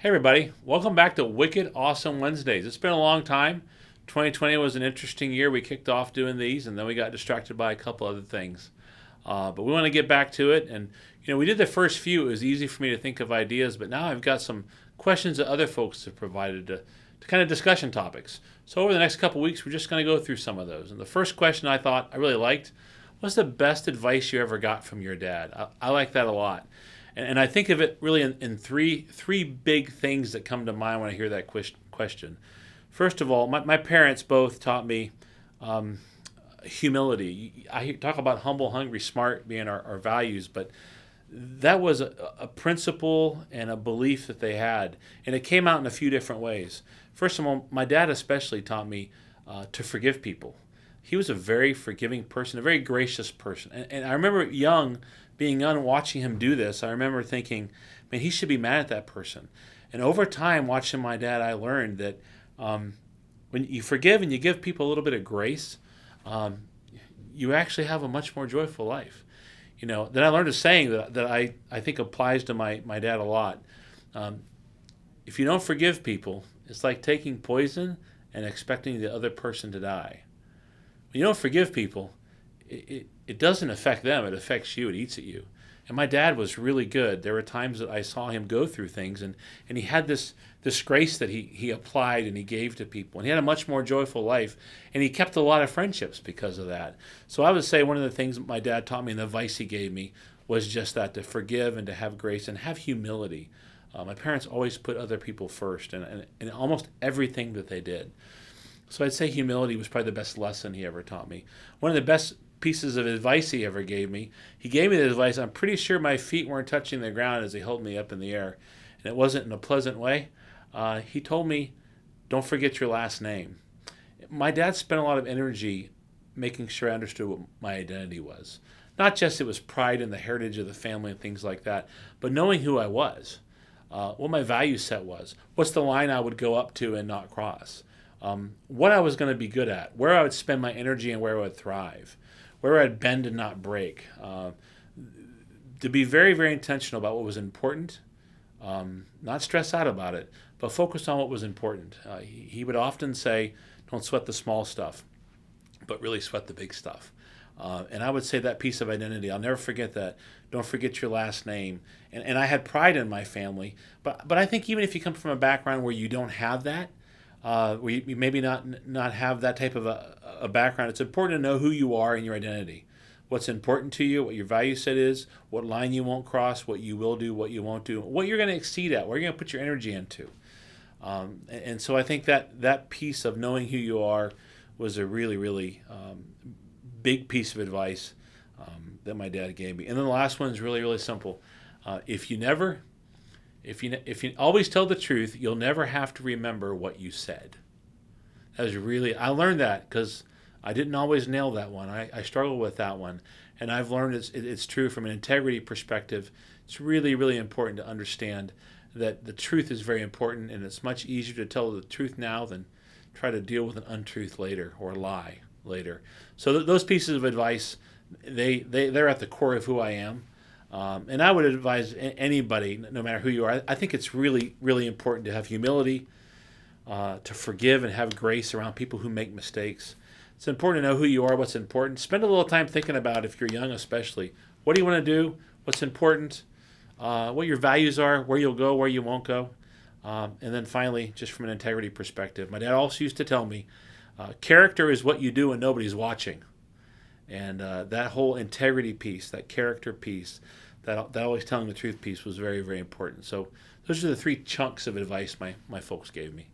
Hey everybody, welcome back to Wicked Awesome Wednesdays. It's been a long time. 2020 was an interesting year. We kicked off doing these and then we got distracted by a couple other things. But we want to get back to it. And, we did the first few. It was easy for me to think of ideas, but now I've got some questions that other folks have provided to kind of discussion topics. So over the next couple weeks, we're just going to go through some of those. And the first question I thought I really liked: what's the best advice you ever got from your dad? I like that a lot. And I think of it really in three big things that come to mind when I hear that question. First of all, my parents both taught me humility. I talk about humble, hungry, smart being our values, but that was a principle and a belief that they had. And it came out in a few different ways. First of all, my dad especially taught me to forgive people. He was a very forgiving person, a very gracious person. And I remember being young, watching him do this. I remember thinking, man, he should be mad at that person. And over time, watching my dad, I learned that when you forgive and you give people a little bit of grace, you actually have a much more joyful life. Then I learned a saying that I think applies to my dad a lot. If you don't forgive people, it's like taking poison and expecting the other person to die. When you don't forgive people, it doesn't affect them. It affects you. It eats at you. And my dad was really good. There were times that I saw him go through things, and he had this grace that he applied and he gave to people. And he had a much more joyful life, and he kept a lot of friendships because of that. So I would say one of the things that my dad taught me and the advice he gave me was just that, to forgive and to have grace and have humility. My parents always put other people first and almost everything that they did. So I'd say humility was probably the best lesson he ever taught me. One of the best pieces of advice he ever gave me, he gave me the advice, I'm pretty sure my feet weren't touching the ground as he held me up in the air, and it wasn't in a pleasant way. He told me, don't forget your last name. My dad spent a lot of energy making sure I understood what my identity was. Not just it was pride in the heritage of the family and things like that, but knowing who I was, what my value set was, what's the line I would go up to and not cross. What I was going to be good at, where I would spend my energy and where I would thrive, where I'd bend and not break. To be very, very intentional about what was important, not stress out about it, but focus on what was important. He would often say, don't sweat the small stuff, but really sweat the big stuff. And I would say that piece of identity, I'll never forget that. Don't forget your last name. And I had pride in my family, but I think even if you come from a background where you don't have that, where you maybe not have that type of a background, it's important to know who you are and your identity. What's important to you, what your value set is, what line you won't cross, what you will do, what you won't do, what you're going to exceed at, where you're going to put your energy into. And so I think that piece of knowing who you are was a really, really big piece of advice that my dad gave me. And then the last one is really, really simple. If you always tell the truth, you'll never have to remember what you said. I learned that because I didn't always nail that one. I struggled with that one. And I've learned it's true from an integrity perspective. It's really, really important to understand that the truth is very important, and it's much easier to tell the truth now than try to deal with an untruth later or lie later. So those pieces of advice, they're at the core of who I am. And I would advise anybody, no matter who you are, I think it's really, really important to have humility, to forgive and have grace around people who make mistakes. It's important to know who you are, what's important. Spend a little time thinking about, if you're young especially, what do you want to do, what's important, what your values are, where you'll go, where you won't go. And then finally, just from an integrity perspective, my dad also used to tell me, character is what you do when nobody's watching. And that whole integrity piece, that character piece, that always telling the truth piece was very, very important. So those are the three chunks of advice my folks gave me.